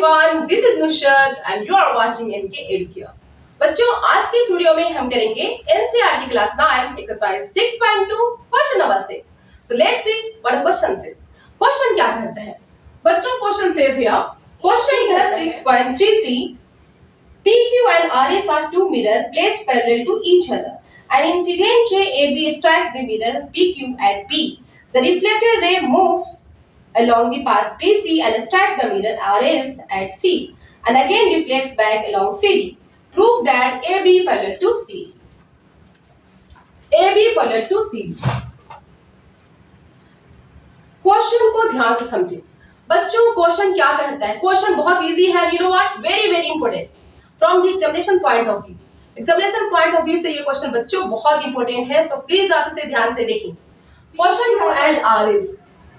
everyone, this is Nushat and you are watching NK Educare. बच्चों आज की इस वीडियो में हम करेंगे NCERT class 9 exercise 6.2 question number 6. So let's see what the question says. Question क्या कहता है बच्चों? क्वेश्चन says here, question है 6.33. PQ and RS are two mirrors placed parallel to each other. An incident ray AB strikes the mirror PQ at B. The reflected ray moves along the path BC and strikes the mirror RS at C and again reflects back along CD. Prove that AB parallel to CD. AB parallel to CD. Question को ध्यान से समझें बच्चों. Question क्या कहता है? Question बहुत easy है. You know what, very very important from the examination point of view. Examination point of view से ये क्वेश्चन बच्चों बहुत इंपॉर्टेंट है. सो प्लीज आप इसे ध्यान से देखें. Question Q and RS,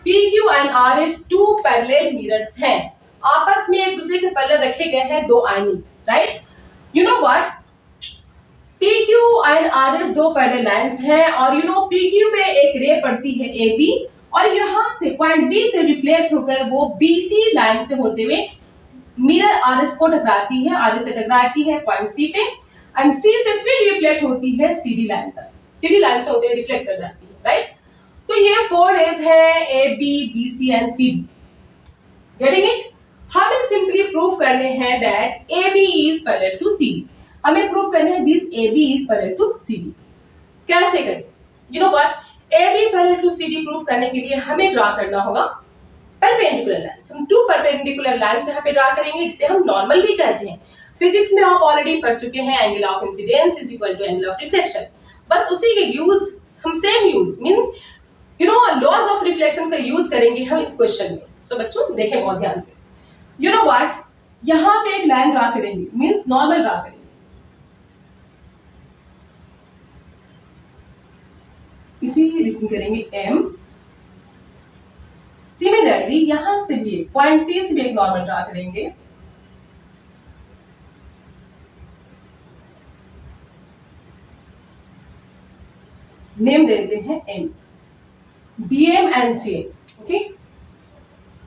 PQ and RS two parallel mirrors हैं. आपस में एक दूसरे के पैरेलल रखे गए हैं दो आईने. Right, you know what, PQ and RS दो पैरेलल लाइंस हैं और यू नो PQ पे एक रे पड़ती है AB और यहाँ से पॉइंट B से रिफ्लेक्ट होकर वो BC लाइन से होते हुए मिरर RS को टकराती है. RS से टकराती है पॉइंट C पे एंड C से फिर रिफ्लेक्ट होती है CD लाइन तक. CD लाइन से होते हुए रिफ्लेक्ट कर जाती है. राइट, तो ये 4 रेज है A, B, BC and CD. Getting it? हमें सिंपली प्रूफ करने हैं that AB is parallel to CD. हमें प्रूफ करने हैं this AB is parallel to CD. कैसे करें? You know what, AB parallel to CD proof करने के लिए हमें ड्रा करना होगा परपेंडिकुलर लाइंस. हम टू परपेंडिकुलर लाइंस यहाँ पे ड्रा करेंगे जिसे हम नॉर्मल भी कहते हैं. फिजिक्स में आप ऑलरेडी पढ़ चुके हैं angle of incidence is equal to angle of reflection. बस उसी के यूज हम same use means you know laws of reflection का यूज करेंगे हम इस क्वेश्चन में. सो बच्चों देखें बहुत ध्यान से. यू नो व्हाट, यहां पे एक लाइन ड्रा करेंगे मींस नॉर्मल ड्रा करेंगे. इसी की रिटन करेंगे M. सिमिलरली यहां से भी एक पॉइंट C से भी एक नॉर्मल ड्रा करेंगे. नेम दे देते हैं N. BM and CM. Okay,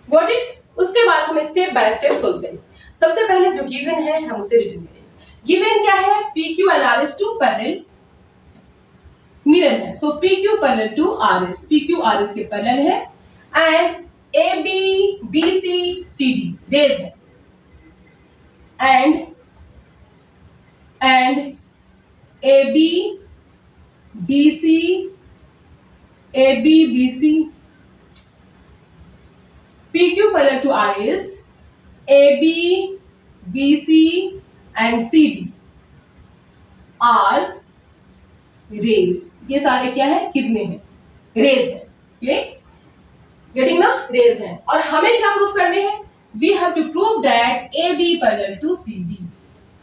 got it? उसके बाद हम स्टेप बाय स्टेप सोल्व करेंगे. सबसे पहले जो गिवन है हम उसे रिटन करेंगे. गिवन क्या है? PQ and RS two parallel mirror है. So PQ parallel to RS, PQ RS के पैरेलल है and AB BC CD rays है and AB BC PQ parallel to RS, AB, BC and CD are rays. ये सारे क्या है? कितने हैं? रेज है. ये गेटिंग ना, रेज है. और हमें क्या प्रूफ करने हैं? We have to prove that AB parallel to CD.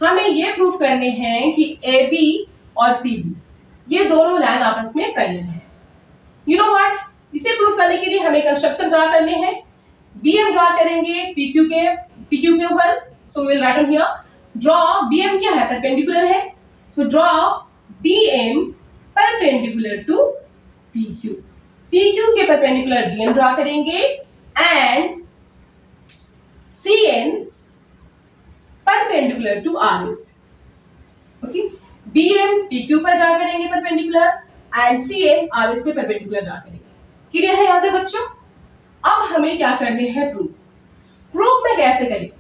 हमें ये प्रूफ करने हैं कि AB और CD ये दोनों लाइन आपस में पैरेलल है. यू नो व्हाट, इसे प्रूव करने के लिए हमें कंस्ट्रक्शन ड्रा करने हैं. BM ड्रा करेंगे PQ के ऊपर. So will write on here, draw BM क्या है? परपेंडिकुलर है. तो draw BM perpendicular to PQ. PQ के परपेंडिकुलर BM ड्रा करेंगे and CN perpendicular to RS. Okay, BM PQ पर ड्रा करेंगे परपेंडिकुलर एंड CN RS पे परपेंडिकुलर ड्रा करेंगे. क्लियर है याद है बच्चों? अब हमें क्या करने हैं? प्रूफ में कैसे करेंगे?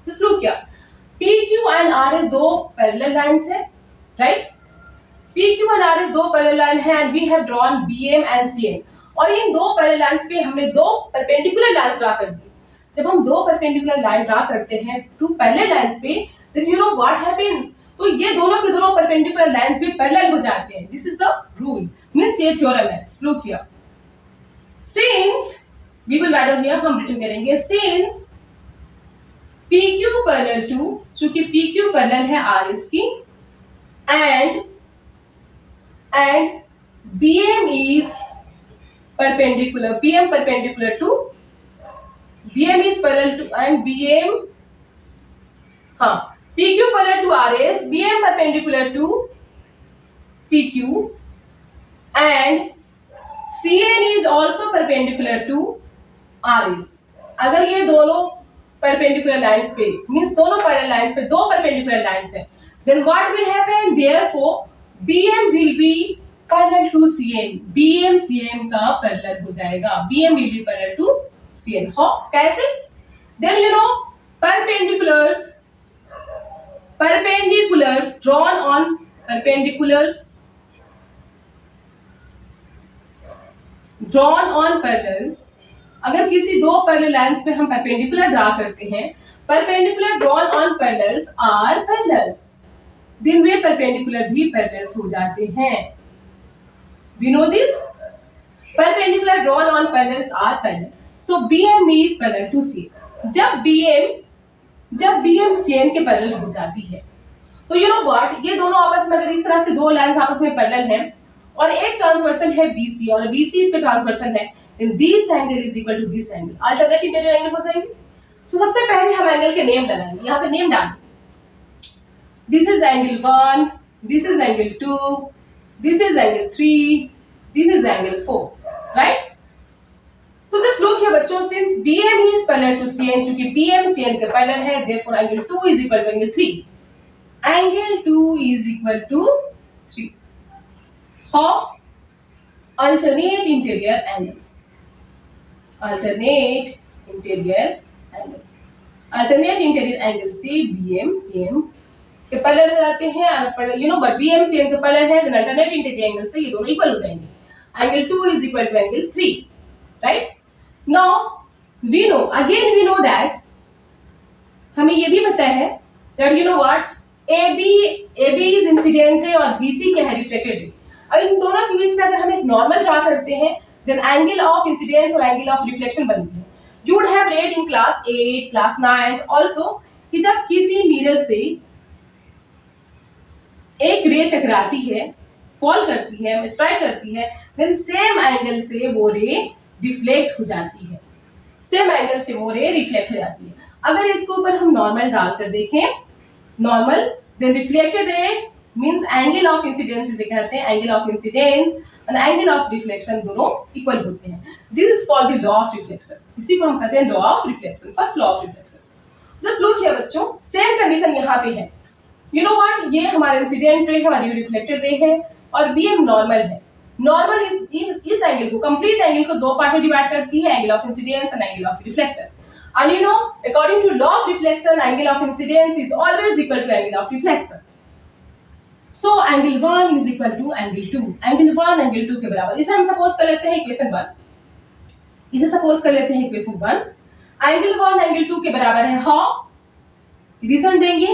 जस्ट लुक क्या, PQ एंड RS दो पैरेलल लाइंस है. राइट, PQ एंड RS दो पैरेलल लाइन है and we have drawn BM and CN. और इन दो पैरेलल लाइंस पे हमने दो परपेंडिकुलर लाइंस ड्रा कर दी. जब हम दो परपेंडिकुलर लाइन ड्रा करते हैं टू पैरेलल लाइंस पे, then you know what happens, तो ये दोनों के दोनों परपेंडिकुलर लाइंस भी पैरेलल हो जाते हैं. This is the rule, means ये थ्योरम है. Look here, since we will write on here, हम रिटन करेंगे सिंस PQ पैरेलल टू, चूंकि PQ पैरेलल है RS की and BM is perpendicular, BM perpendicular to, BM is parallel to and BM, हाँ, PQ parallel to RS, BM perpendicular to PQ and CN is also perpendicular to RS. अगर ये दोनों perpendicular lines पे, means दोनों parallel lines पे दो perpendicular lines है, then what will happen, therefore BM will be parallel to CN, BM CM का parallel हो जाएगा, BM will be parallel to CN। हो कैसे? Then you know perpendiculars drawn on parallels, अगर किसी दो पैरेलल लाइंस पे हम परपेंडिकुलर ड्रा करते हैं, perpendicular drawn on parallels are parallels, then they perpendicular भी पैरेलल्स हो जाते हैं। We know this, perpendicular drawn on parallels are parallel, so BM is parallel to CN। जब BM CN के पैरेलल हो जाती है तो यू नो व्हाट, ये दोनों आपस में अगर इस तरह से दो लाइंस आपस में पैरेलल हैं और एक ट्रांसवर्सल है BC और BC इस पे ट्रांसवर्सल है, then this angle is equal to this angle, alternate interior angle हो जाएंगे। सो सबसे पहले हम एंगल के नेम लगाएंगे, यहाँ पे नेम डालेंगे, this is angle 1, this is angle 2, this is angle 3, this is angle 4, right? So just look here बच्चों, since BM is parallel to CN, चूंकि BM CN के पैरेलल है, therefore angle 2 is equal to angle 3. Angle 2 is equal to 3. How? Alternate interior angles. Alternate interior angles. Alternate interior angles से BM CM के parallel हो जाते हैं, you know, but BM CM के parallel है, then alternate interior angles से ये दोनों इक्वल हो जाएंगे। Angle 2 is equal to angle 3, right? Now we know that हमें ये भी पता है that you know what, AB is incident ray और BC क्या है, रिफ्लेक्टेड रे। और इन दोनों के बीच में अगर हम एक नॉर्मल ड्रा करते हैं, then angle of incidence और angle of reflection बनती है। You would have read in class 8, class 9 also कि जब किसी मिरर से एक रे टकराती है, फॉल करती है, स्ट्राइक करती है, then सेम एंगल से वो रे रिफ्लेक्ट हो जाती है, सेम एंगल से वो रे रिफ्लेक्ट हो जाती है। अगर इसके ऊपर हम नॉर्मल डालकर देखें, normal, then reflected ray means angle of incidence, इसे कहते हैं एंगल ऑफ इंसिडेंस और एंगल ऑफ रिफ्लेक्शन दोनों इक्वल होते हैं। This is called the law of reflection, इसी को हम कहते हैं law of reflection, first law of reflection. Just look here बच्चों, सेम कंडीशन यहाँ पे है। यू नो व्हाट, ये हमारा इंसिडेंट रे है, हमारी रिफ्लेक्टेड रे है और BM नॉर्मल है। नॉर्मल इस एंगल को, कंप्लीट एंगल को दो पार्ट में डिवाइड करती है, angle of incidence and angle of reflection. And you know, according to law of reflection, angle of incidence is always equal to angle of reflection. So angle 1 is equal to angle 2. Angle 1 angle 2 के बराबर। इसे हम suppose कर लेते हैं equation 1। इसे suppose कर लेते हैं इक्वेशन 1। एंगल 1 एंगल 2 के बराबर है। हाउ? रीजन देंगे,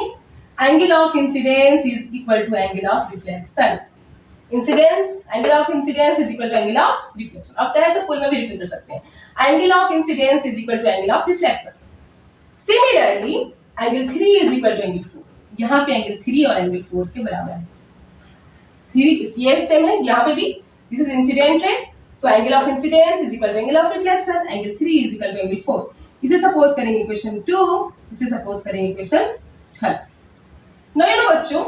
angle of incidence is equal to angle of reflection. Incidence, angle of incidence is equal to angle of reflection. आप चाहे तो फुल में भी रिपीट कर सकते हैं, angle of incidence is equal to angle of reflection. Similarly angle 3 is equal to angle 4। यहाँ पे एंगल 3 और एंगल 4 के बराबर है। 3 सेम है यहाँ पे भी, this is incident ray, so angle of incidence is equal to angle of reflection, angle 3 is equal to angle 4। इसे सपोज करेंगे इक्वेशन 2, इसे सपोज करेंगे इक्वेशन 3। नाउ यू नो बच्चों,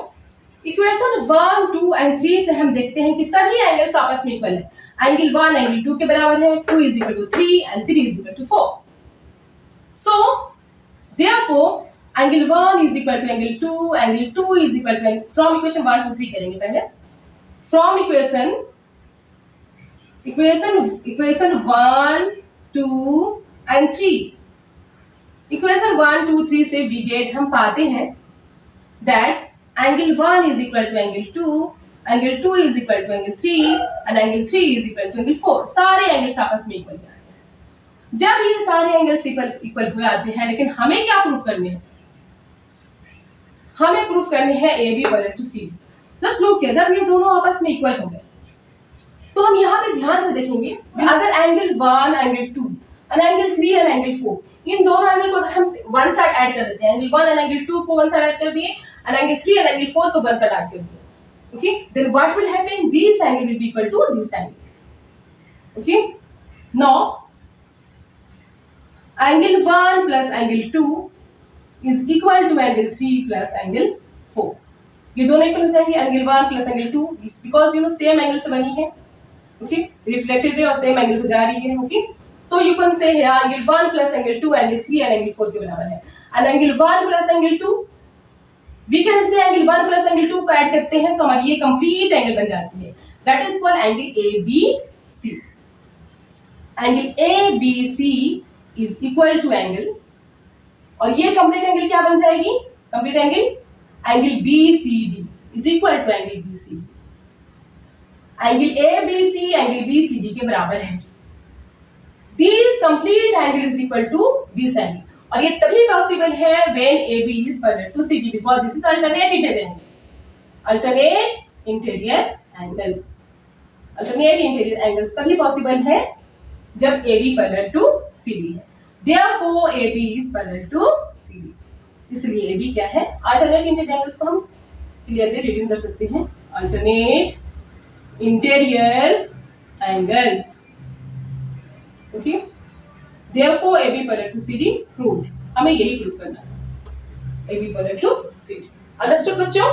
इक्वेशन 1, 2 एंड 3 से हम देखते हैं कि सभी एंगल्स आपस में इक्वल है। एंगल 1 एंगल 2 के बराबर है, 2 is equal to 3 and 3 is equal to 4. So therefore angle 1 is equal to angle 2, angle 2 is equal to, from equation 1 2 3 करेंगे पहले, from equation 1 2 and 3, equation 1 2 3 से we get, हम पाते हैं that angle 1 is equal to angle 2, angle 2 is equal to angle 3 and angle 3 is equal to angle 4। सारे angles आपस में equal हो जाते हैं। जब ये सारे एंगल्स इक्वल हो जाते हैं, लेकिन हमें क्या प्रूफ करने हैं? हमें प्रूफ करने हैं AB parallel to CD। Just look here, जब ये दोनों आपस में इक्वल हो गए तो हम यहाँ पे ध्यान से देखेंगे, अगर एंगल 1 एंगल 2 और एंगल 3 और एंगल 4, इन दोनों एंगल को अगर हम वन साइड ऐड कर देते हैं, एंगल 1 और एंगल 2 को वन साइड ऐड कर दिए and angle 3 and angle 4 को वन साइड ऐड कर दिया, okay, then what will happen, this angle will be equal to this angle, okay। Now angle 1 plus angle 2 is equal to angle 3 plus angle 4। ये दोनों equal हो जाएंगे, angle 1 plus angle 2 is because you know same angle से बनी है, okay, reflected ray और same angle से जा रही है, okay। So you can say here angle 1 plus angle 2, angle 3 and angle 4 के बराबर है. And angle 1 plus angle 2, we can say angle 1 plus angle 2 को ऐड करते हैं तो हमारी ये कंप्लीट एंगल बन जाती है. That is called angle ABC. Angle ABC is equal to angle, और ये कंप्लीट एंगल क्या बन जाएगी? Complete angle BCD is equal to angle BCD. Angle ABC angle BCD के बराबर है. This complete angle is equal to this angle. और ये तभी पॉसिबल है when AB is parallel to CD because this is alternate interior angle. Alternate interior angles. Alternate interior angles तभी possible है जब AB parallel to CD है. Therefore AB is parallel to CD. इसलिए AB क्या है? Alternate interior angles को हम clearly written कर सकते हैं. Alternate interior angles. Okay. Therefore AB parallel to CD proved. हमें यही प्रूव करना है. AB parallel to CD. Understood बच्चों?